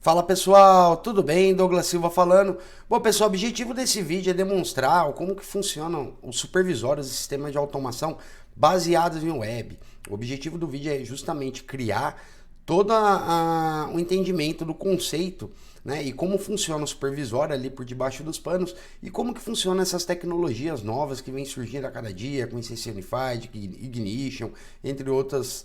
Fala pessoal, tudo bem? Douglas Silva falando. Bom pessoal, o objetivo desse vídeo é demonstrar como que funcionam os supervisórios e sistemas de automação baseados em web. O objetivo do vídeo é justamente criar todo o entendimento do conceito, né, e como funciona o supervisório ali por debaixo dos panos e como que funcionam essas tecnologias novas que vêm surgindo a cada dia, com ICC Unified, Ignition, entre outras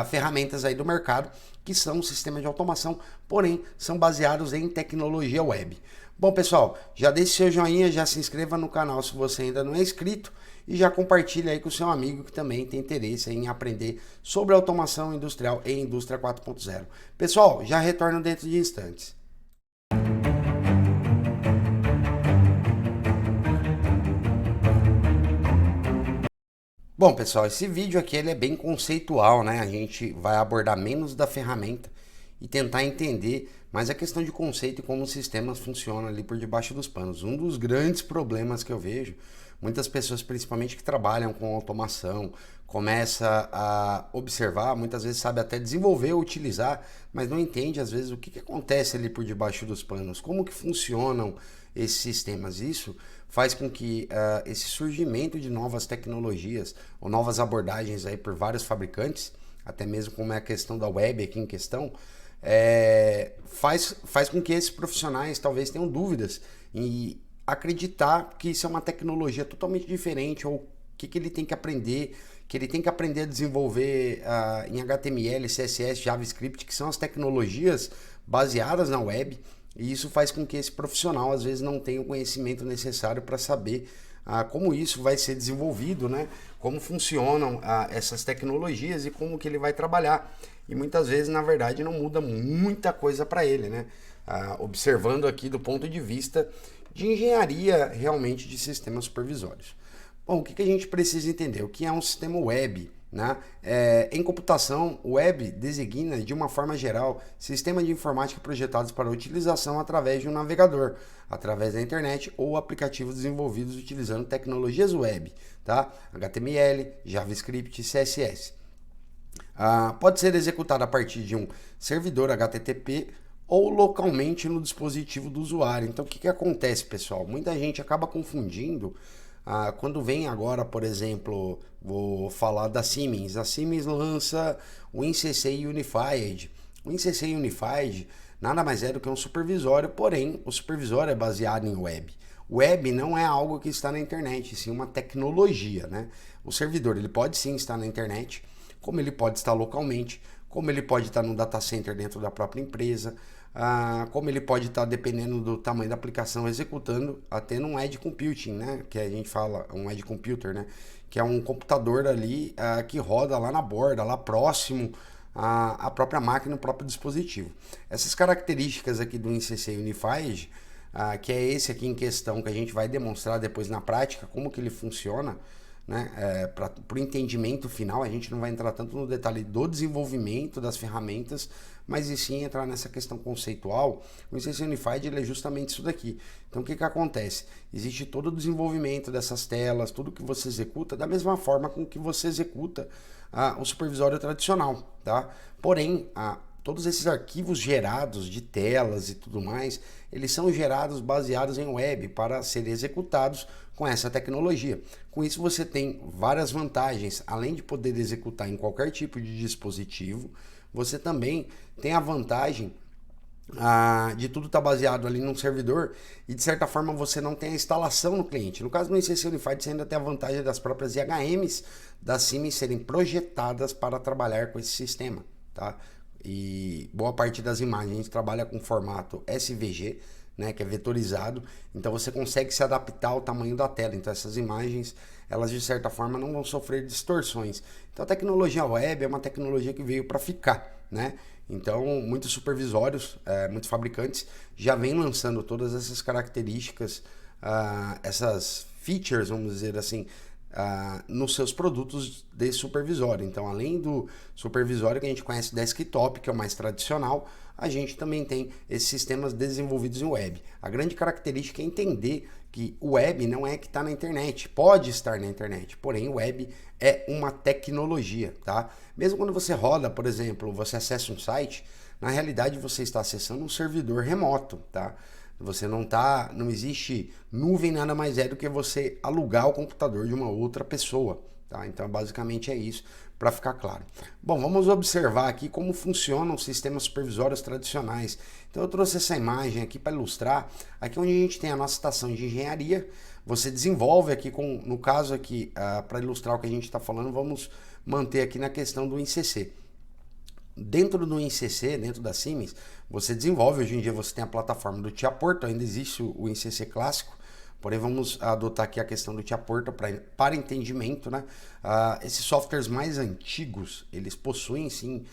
ferramentas aí do mercado, que são sistemas de automação, porém são baseados em tecnologia web. Bom pessoal, já deixe seu joinha, já se inscreva no canal se você ainda não é inscrito e já compartilha aí com o seu amigo que também tem interesse em aprender sobre automação industrial e indústria 4.0. Pessoal, já retorno dentro de instantes. Bom, pessoal, esse vídeo aqui ele é bem conceitual, né? A gente vai abordar menos da ferramenta e tentar entender mais a questão de conceito e como os sistemas funcionam ali por debaixo dos panos. Um dos grandes problemas que eu vejo, muitas pessoas, principalmente que trabalham com automação, começa a observar, muitas vezes sabe até desenvolver ou utilizar, mas não entende às vezes o que acontece ali por debaixo dos panos, como que funcionam esses sistemas. Isso faz com que esse surgimento de novas tecnologias ou novas abordagens aí por vários fabricantes, até mesmo como é a questão da web aqui em questão, faz com que esses profissionais talvez tenham dúvidas em acreditar que isso é uma tecnologia totalmente diferente ou o que ele tem que aprender, que ele tem que aprender a desenvolver em HTML, CSS, JavaScript, que são as tecnologias baseadas na web. E isso faz com que esse profissional às vezes não tenha o conhecimento necessário para saber como isso vai ser desenvolvido, né? Como funcionam essas tecnologias e como que ele vai trabalhar. E muitas vezes, na verdade, não muda muita coisa para ele, né? Observando aqui do ponto de vista de engenharia realmente de sistemas supervisórios. Bom, o que a gente precisa entender? O que é um sistema web? Né? Em computação, web designa, de uma forma geral, sistemas de informática projetados para utilização através de um navegador, através da internet ou aplicativos desenvolvidos utilizando tecnologias web, tá? HTML, JavaScript, CSS. Pode ser executado a partir de um servidor HTTP ou localmente no dispositivo do usuário. Então, o que acontece, pessoal? Muita gente acaba confundindo quando vem agora, por exemplo, vou falar da Siemens. A Siemens lança o InCC Unified. O InCC Unified nada mais é do que um supervisório, porém o supervisório é baseado em web. Web não é algo que está na internet, sim uma tecnologia, né? O servidor ele pode sim estar na internet, como ele pode estar localmente, como ele pode estar no data center dentro da própria empresa, como ele pode estar, dependendo do tamanho da aplicação, executando até num edge computing, né? Que a gente fala, um edge computer, né? Que é um computador ali que roda lá na borda, lá próximo à própria máquina, no próprio dispositivo. Essas características aqui do InCC Unified, que é esse aqui em questão, que a gente vai demonstrar depois na prática, como que ele funciona, né? Para o entendimento final, a gente não vai entrar tanto no detalhe do desenvolvimento das ferramentas, mas e sim entrar nessa questão conceitual. O InCC Unified ele é justamente isso daqui. Então o que acontece? Existe todo o desenvolvimento dessas telas, tudo que você executa, da mesma forma com que você executa o supervisório tradicional, tá? Porém, todos esses arquivos gerados de telas e tudo mais, eles são gerados baseados em web para serem executados com essa tecnologia. Com isso você tem várias vantagens, além de poder executar em qualquer tipo de dispositivo, você também tem a vantagem de tudo estar baseado ali num servidor e de certa forma você não tem a instalação no cliente. No caso do InCC Unified você ainda tem a vantagem das próprias IHMs da Siemens serem projetadas para trabalhar com esse sistema, tá? E boa parte das imagens a gente trabalha com formato SVG, né, que é vetorizado, então você consegue se adaptar ao tamanho da tela. Então essas imagens, elas de certa forma não vão sofrer distorções. Então a tecnologia web é uma tecnologia que veio para ficar, né? Então muitos supervisórios, muitos fabricantes já vêm lançando todas essas características, essas features, vamos dizer assim, nos seus produtos de supervisório. Então, além do supervisório que a gente conhece desktop, que é o mais tradicional, a gente também tem esses sistemas desenvolvidos em web. A grande característica é entender que o web não é que está na internet, pode estar na internet, porém o web é uma tecnologia, tá? Mesmo quando você roda, por exemplo, você acessa um site, Na realidade, você está acessando um servidor remoto, tá? Você não existe nuvem, nada mais é do que você alugar o computador de uma outra pessoa, tá? Então, basicamente é isso, para ficar claro. Bom, vamos observar aqui como funcionam os sistemas supervisórios tradicionais. Então, eu trouxe essa imagem aqui para ilustrar. Aqui onde a gente tem a nossa estação de engenharia, você desenvolve aqui, no caso aqui, para ilustrar o que a gente está falando, vamos manter aqui na questão do INCC. Dentro do INCC, dentro da Siemens, você desenvolve, hoje em dia você tem a plataforma do TIA Portal, ainda existe o INCC clássico, porém vamos adotar aqui a questão do TIA Portal para entendimento, né? Esses softwares mais antigos, eles possuem sim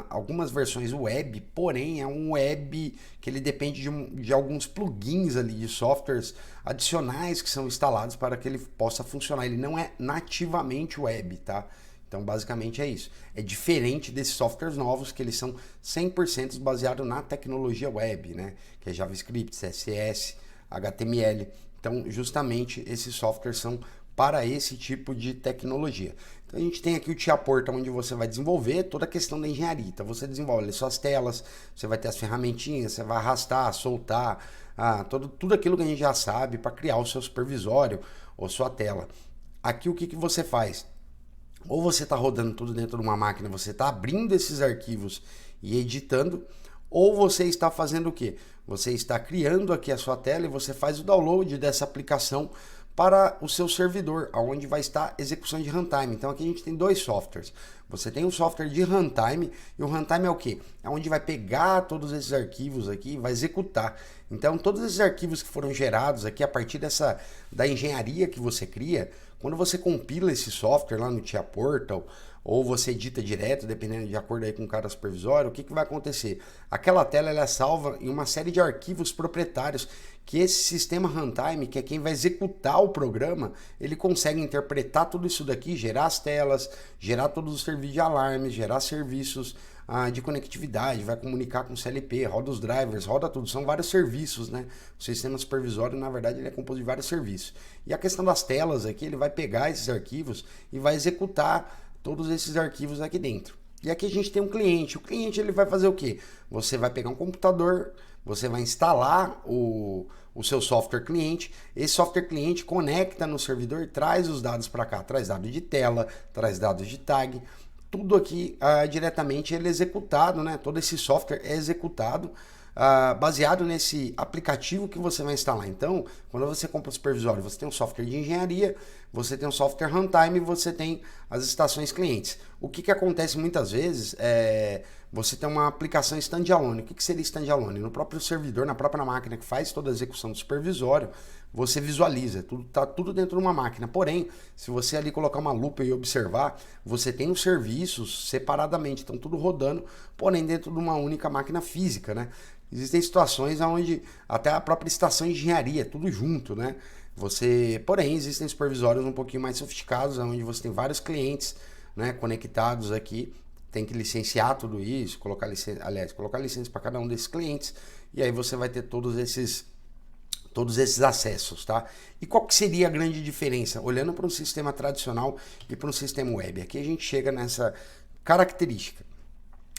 algumas versões web, porém é um web que ele depende de alguns plugins ali de softwares adicionais que são instalados para que ele possa funcionar. Ele não é nativamente web, tá? Então, basicamente é isso. É diferente desses softwares novos, que eles são 100% baseados na tecnologia web, né? Que é JavaScript, CSS, HTML. Então, justamente, esses softwares são para esse tipo de tecnologia. Então, a gente tem aqui o TIA Portal, onde você vai desenvolver toda a questão da engenharia. Então, você desenvolve suas telas, você vai ter as ferramentinhas, você vai arrastar, soltar, tudo aquilo que a gente já sabe para criar o seu supervisório ou sua tela. Aqui, o que você faz? Ou você está rodando tudo dentro de uma máquina, você está abrindo esses arquivos e editando, ou você está fazendo o quê? Você está criando aqui a sua tela e você faz o download dessa aplicação para o seu servidor, onde vai estar a execução de runtime. Então aqui a gente tem dois softwares. Você tem um software de runtime, e o runtime é o quê? É onde vai pegar todos esses arquivos aqui e vai executar. Então todos esses arquivos que foram gerados aqui a partir da engenharia que você cria, quando você compila esse software lá no TIA Portal, ou você edita direto, dependendo de acordo aí com cada supervisório, o que vai acontecer? Aquela tela ela é salva em uma série de arquivos proprietários que esse sistema runtime, que é quem vai executar o programa, ele consegue interpretar tudo isso daqui, gerar as telas, gerar todos os serviços de alarmes, gerar serviços de conectividade, vai comunicar com o CLP, roda os drivers, roda tudo, são vários serviços, né? O sistema supervisório, na verdade, ele é composto de vários serviços. E a questão das telas aqui, ele vai pegar esses arquivos e vai executar todos esses arquivos aqui dentro. E aqui a gente tem um cliente. O cliente ele vai fazer o quê? Você vai pegar um computador, você vai instalar o seu software cliente. Esse software cliente conecta no servidor, traz os dados para cá, traz dados de tela, traz dados de tag. Tudo aqui diretamente ele é executado, né? Todo esse software é executado baseado nesse aplicativo que você vai instalar. Então, quando você compra o supervisório, você tem um software de engenharia, você tem um software runtime e você tem as estações clientes. O que acontece muitas vezes é você tem uma aplicação standalone. O que seria standalone? No próprio servidor, na própria máquina que faz toda a execução do supervisório, você visualiza, está tudo dentro de uma máquina. Porém, se você ali colocar uma lupa e observar, você tem os serviços separadamente, estão tudo rodando, porém dentro de uma única máquina física, né? Existem situações onde até a própria estação de engenharia, tudo junto, né? Porém, existem supervisórios um pouquinho mais sofisticados, onde você tem vários clientes, né, conectados aqui, tem que licenciar tudo isso, colocar licença para cada um desses clientes, e aí você vai ter todos esses acessos, tá? E qual que seria a grande diferença? Olhando para um sistema tradicional e para um sistema web, aqui a gente chega nessa característica.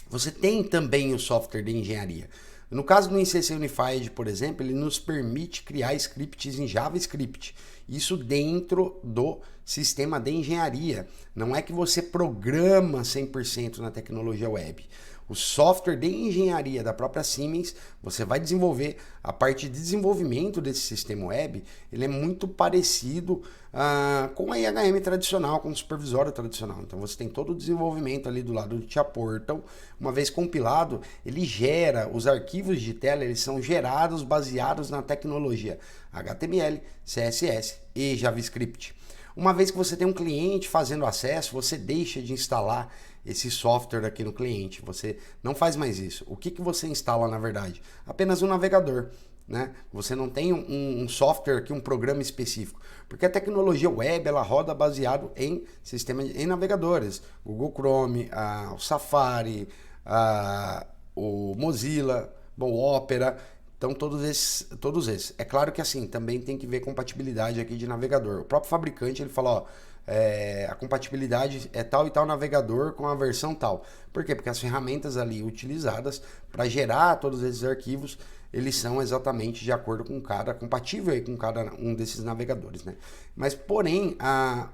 Você tem também o software de engenharia. No caso do INCC Unified, por exemplo, ele nos permite criar scripts em JavaScript. Isso dentro do sistema de engenharia. Não é que você programa 100% na tecnologia web. O software de engenharia da própria Siemens, você vai desenvolver a parte de desenvolvimento desse sistema web, ele é muito parecido com a IHM tradicional, com o supervisório tradicional. Então você tem todo o desenvolvimento ali do lado do TIA Portal. Uma vez compilado, ele gera os arquivos de tela, eles são gerados baseados na tecnologia HTML, CSS e JavaScript. Uma vez que você tem um cliente fazendo acesso, você deixa de instalar esse software aqui no cliente. Você não faz mais isso. O que você instala, na verdade? Apenas um navegador, né? Você não tem um software aqui, um programa específico. Porque a tecnologia web, ela roda baseado em navegadores. Google Chrome, o Safari, o Mozilla, o Opera. Então, todos esses. É claro que assim, também tem que ver compatibilidade aqui de navegador. O próprio fabricante, ele fala, ó, a compatibilidade é tal e tal navegador com a versão tal. Por quê? Porque as ferramentas ali utilizadas para gerar todos esses arquivos, eles são exatamente de acordo com compatível aí com cada um desses navegadores, né? Mas, porém,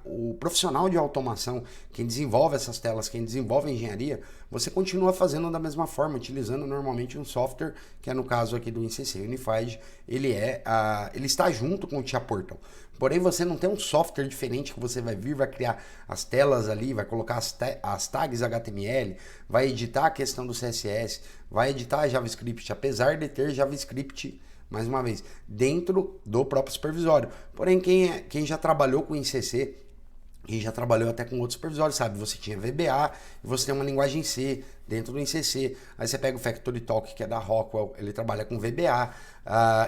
o profissional de automação, quem desenvolve essas telas, quem desenvolve a engenharia, você continua fazendo da mesma forma, utilizando normalmente um software, que é no caso aqui do InCC Unified, ele está junto com o TIA Portal. Porém, você não tem um software diferente que você vai vir, vai criar as telas ali, vai colocar as tags HTML, vai editar a questão do CSS, vai editar a JavaScript, apesar de ter JavaScript, mais uma vez, dentro do próprio supervisório. Porém, quem já trabalhou com InCC, quem já trabalhou até com outros supervisórios, sabe? Você tinha VBA e você tem uma linguagem C dentro do InCC. Aí você pega o Factory Talk, que é da Rockwell, ele trabalha com VBA.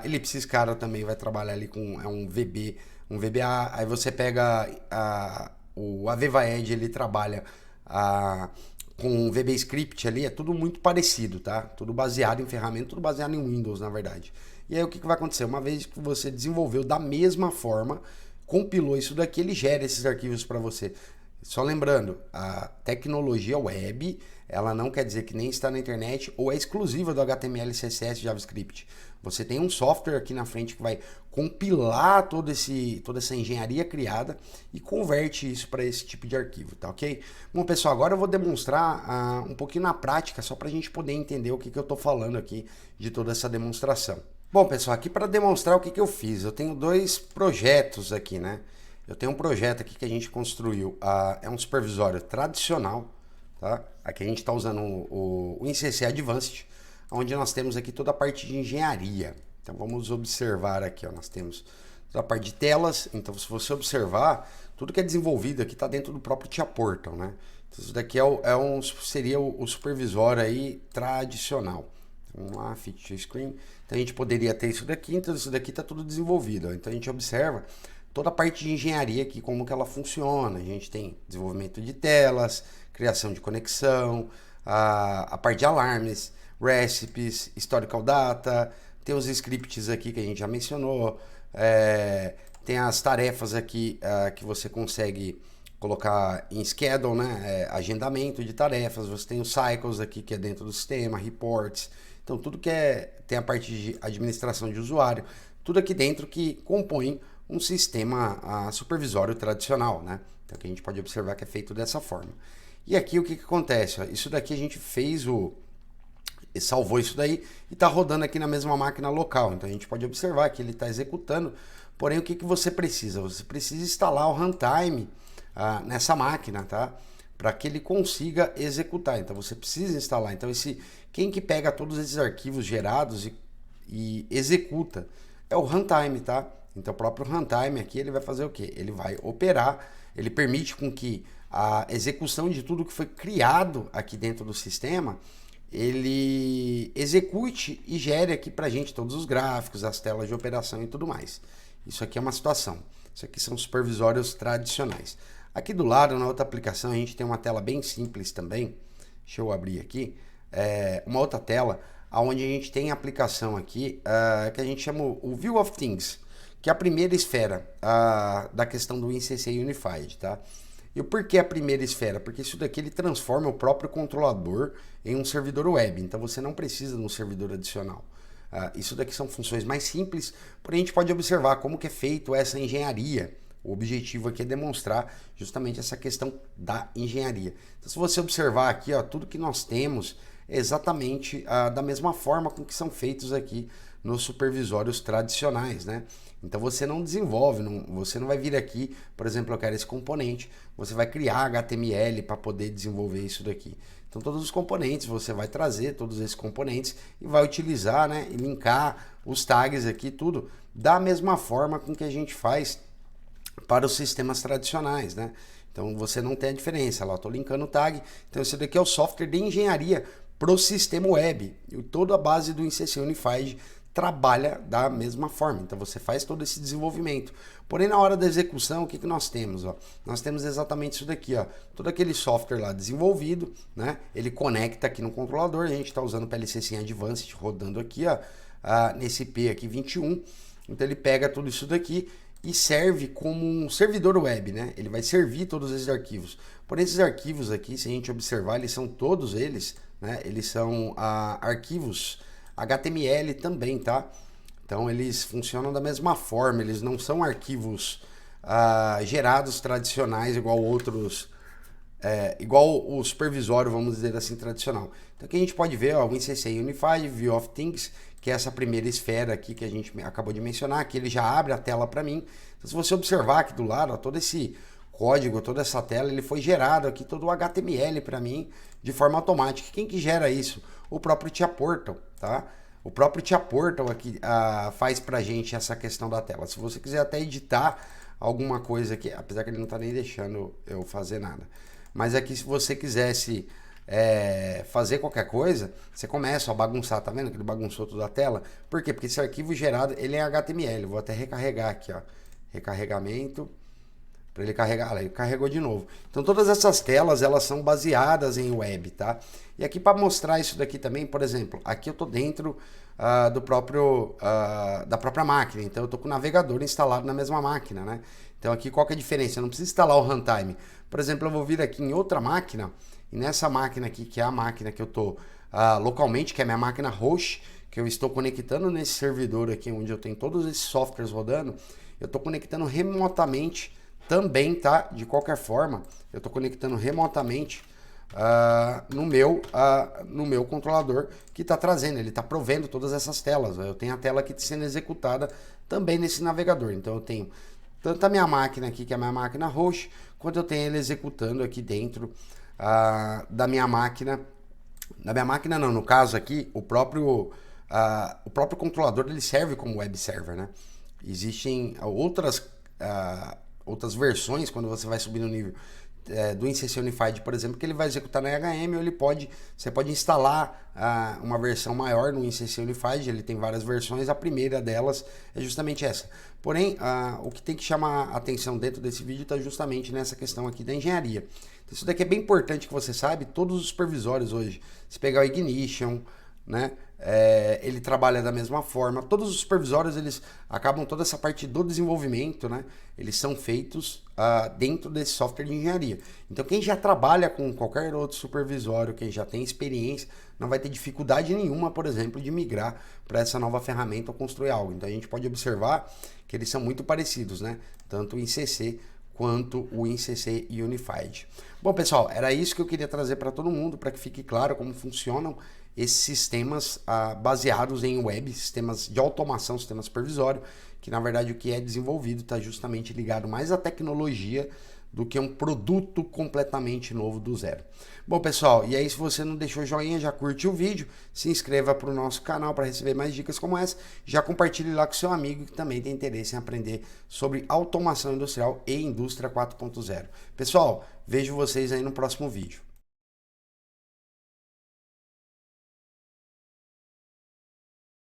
Ellipse Scara também vai trabalhar ali com um VBA. Aí você pega o Aveva Edge, ele trabalha com VBScript ali, é tudo muito parecido, tá? Tudo baseado em ferramenta, tudo baseado em Windows, na verdade. E aí o que vai acontecer? Uma vez que você desenvolveu da mesma forma, compilou isso daqui, ele gera esses arquivos para você. Só lembrando, a tecnologia web, ela não quer dizer que nem está na internet ou é exclusiva do HTML, CSS e JavaScript. Você tem um software aqui na frente que vai compilar toda essa engenharia criada e converte isso para esse tipo de arquivo, tá ok? Bom, pessoal, agora eu vou demonstrar um pouquinho na prática, só para a gente poder entender o que eu estou falando aqui de toda essa demonstração. Bom, pessoal, aqui para demonstrar o que eu fiz, eu tenho dois projetos aqui, né? Eu tenho um projeto aqui que a gente construiu, é um supervisório tradicional, tá? Aqui a gente está usando o InCC Advanced, onde nós temos aqui toda a parte de engenharia. Então vamos observar aqui, ó, nós temos toda a parte de telas. Então se você observar, tudo que é desenvolvido aqui está dentro do próprio TIA Portal, né? Então, isso daqui seria o supervisório aí tradicional. Vamos lá, Fit to Screen. Então a gente poderia ter isso daqui, então isso daqui está tudo desenvolvido, ó. Então a gente observa toda a parte de engenharia aqui, como que ela funciona. A gente tem desenvolvimento de telas, criação de conexão, a parte de alarmes, recipes, historical data, tem os scripts aqui que a gente já mencionou, tem as tarefas aqui que você consegue colocar em schedule, né? Agendamento de tarefas, você tem os cycles aqui que é dentro do sistema, reports, então tudo que tem a parte de administração de usuário, tudo aqui dentro que compõe um sistema supervisório tradicional, né? Então aqui a gente pode observar que é feito dessa forma. E aqui o que acontece? Ó, isso daqui a gente salvou isso daí e está rodando aqui na mesma máquina local. Então a gente pode observar que ele está executando, porém o que você precisa? Você precisa instalar o runtime nessa máquina, tá? Para que ele consiga executar. Então você precisa instalar. Então quem que pega todos esses arquivos gerados e executa é o runtime, tá? Então o próprio runtime aqui ele vai fazer o quê? Ele vai operar, ele permite com que a execução de tudo que foi criado aqui dentro do sistema, ele execute e gere aqui pra gente todos os gráficos, as telas de operação e tudo mais. Isso aqui é uma situação. Isso aqui são supervisórios tradicionais. Aqui do lado, na outra aplicação, a gente tem uma tela bem simples também. Deixa eu abrir aqui. Uma outra tela, onde a gente tem a aplicação aqui, que a gente chama o View of Things, que é a primeira esfera da questão do InCC Unified, tá? E o porquê a primeira esfera? Porque isso daqui ele transforma o próprio controlador em um servidor web, então você não precisa de um servidor adicional. Isso daqui são funções mais simples, porém a gente pode observar como que é feito essa engenharia. O objetivo aqui é demonstrar justamente essa questão da engenharia. Então se você observar aqui, ó, tudo que nós temos é exatamente da mesma forma com que são feitos aqui nos supervisórios tradicionais, né? Então você não desenvolve, você não vai vir aqui, por exemplo, eu quero esse componente, você vai criar HTML para poder desenvolver isso daqui. Então todos os componentes, você vai trazer todos esses componentes e vai utilizar, né, e linkar os tags aqui, tudo da mesma forma com que a gente faz para os sistemas tradicionais, né? Então você não tem a diferença, lá eu estou linkando o tag, então esse daqui é o software de engenharia para o sistema web, e toda a base do InCC Unified trabalha da mesma forma, então você faz todo esse desenvolvimento. Porém, na hora da execução, o que nós temos? Ó? Nós temos exatamente isso daqui, ó, todo aquele software lá desenvolvido, né? Ele conecta aqui no controlador, a gente está usando o PLC Advanced rodando aqui, ó, nesse IP aqui 21, então ele pega tudo isso daqui e serve como um servidor web, né? Ele vai servir todos esses arquivos. Porém, esses arquivos aqui, se a gente observar, eles são todos eles, né? Eles são arquivos HTML também, tá? Então eles funcionam da mesma forma, eles não são arquivos gerados tradicionais igual outros, igual o supervisório, vamos dizer assim, tradicional. Então aqui a gente pode ver ó, o InCC Unified View of Things, que é essa primeira esfera aqui que a gente acabou de mencionar, que ele já abre a tela para mim. Então se você observar aqui do lado, ó, todo esse código, toda essa tela, ele foi gerado aqui, todo o HTML para mim, de forma automática. Quem que gera isso? O próprio Tia Portal, tá? O próprio Tia Portal aqui faz pra gente essa questão da tela. Se você quiser até editar alguma coisa aqui, apesar que ele não tá nem deixando eu fazer nada. Mas aqui se você quisesse fazer qualquer coisa, você começa a bagunçar, tá vendo que ele bagunçou toda a tela? Por quê? Porque esse arquivo gerado, ele é HTML. Vou até recarregar aqui, ó. Recarregamento. Para ele carregar, ele carregou de novo. Então todas essas telas, elas são baseadas em web, tá? E aqui para mostrar isso daqui também, por exemplo, aqui eu tô dentro da própria máquina, então eu tô com o navegador instalado na mesma máquina, né? Então aqui qual que é a diferença? Eu não preciso instalar o runtime. Por exemplo, eu vou vir aqui em outra máquina, e nessa máquina aqui, que é a máquina que eu tô localmente, que é a minha máquina host, que eu estou conectando nesse servidor aqui, onde eu tenho todos esses softwares rodando, eu tô conectando remotamente também, tá? De qualquer forma, eu estou conectando remotamente no meu controlador que está trazendo, ele está provendo todas essas telas. Eu tenho a tela aqui sendo executada também nesse navegador. Então eu tenho tanto a minha máquina aqui, que é a minha máquina host, quanto eu tenho ele executando aqui dentro da minha máquina. Na minha máquina não, no caso aqui, o próprio controlador ele serve como web server, né? Existem outras versões, quando você vai subir no nível do InCC Unified, por exemplo, que ele vai executar na HM, ou você pode instalar uma versão maior no InCC Unified. Ele tem várias versões, a primeira delas é justamente essa. Porém, o que tem que chamar a atenção dentro desse vídeo está justamente nessa questão aqui da engenharia. Então, isso daqui é bem importante que você saiba. Todos os supervisórios hoje, se pegar o Ignition, né? Ele trabalha da mesma forma. Todos os supervisórios, eles acabam toda essa parte do desenvolvimento, né? Eles são feitos dentro desse software de engenharia. Então quem já trabalha com qualquer outro supervisório, quem já tem experiência, não vai ter dificuldade nenhuma, por exemplo, de migrar para essa nova ferramenta ou construir algo. Então a gente pode observar que eles são muito parecidos, né? Tanto o InCC quanto o InCC Unified. Bom, pessoal, era isso que eu queria trazer para todo mundo, para que fique claro como funcionam esses sistemas baseados em web, sistemas de automação, sistema supervisório, que na verdade o que é desenvolvido está justamente ligado mais à tecnologia do que um produto completamente novo do zero. Bom, pessoal, e aí se você não deixou joinha, já curte o vídeo, se inscreva para o nosso canal para receber mais dicas como essa, já compartilhe lá com seu amigo que também tem interesse em aprender sobre automação industrial e indústria 4.0. Pessoal, vejo vocês aí no próximo vídeo.